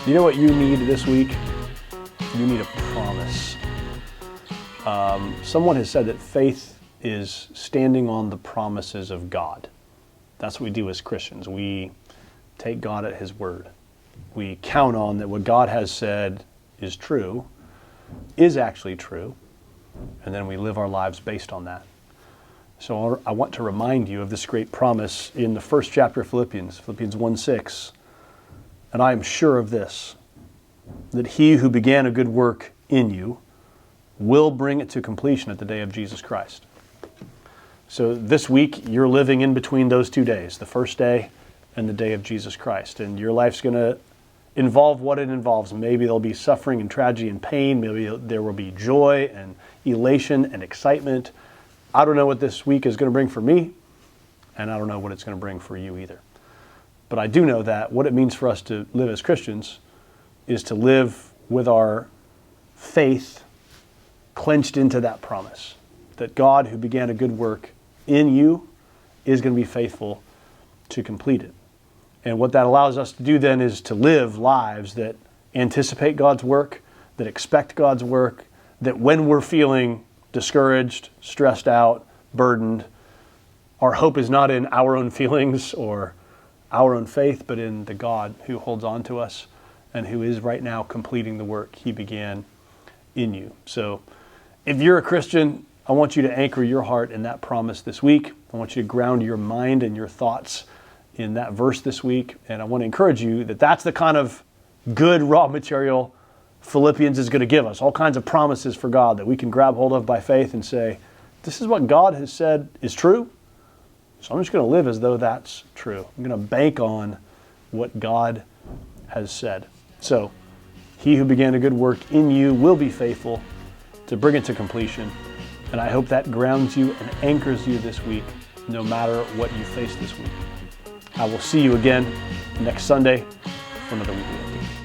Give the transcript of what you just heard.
You know what you need this week? You need a promise. Someone has said that faith is standing on the promises of God. That's what we do as Christians. We take God at His word. We count on that what God has said is true, is actually true, and then we live our lives based on that. So I want to remind you of this great promise in the first chapter of Philippians 1:6. And I am sure of this, that He who began a good work in you will bring it to completion at the day of Jesus Christ. So this week, you're living in between those 2 days, the first day and the day of Jesus Christ. And your life's going to involve what it involves. Maybe there'll be suffering and tragedy and pain. Maybe there will be joy and elation and excitement. I don't know what this week is going to bring for me, and I don't know what it's going to bring for you either. But I do know that what it means for us to live as Christians is to live with our faith clenched into that promise, that God who began a good work in you is going to be faithful to complete it. And what that allows us to do then is to live lives that anticipate God's work, that expect God's work, that when we're feeling discouraged, stressed out, burdened, our hope is not in our own feelings or our own faith, but in the God who holds on to us and who is right now completing the work He began in you. So if you're a Christian, I want you to anchor your heart in that promise this week. I want you to ground your mind and your thoughts in that verse this week. And I want to encourage you that that's the kind of good raw material Philippians is going to give us. All kinds of promises for God that we can grab hold of by faith and say, this is what God has said is true. So I'm just going to live as though that's true. I'm going to bank on what God has said. So He who began a good work in you will be faithful to bring it to completion. And I hope that grounds you and anchors you this week, no matter what you face this week. I will see you again next Sunday for another weekly update.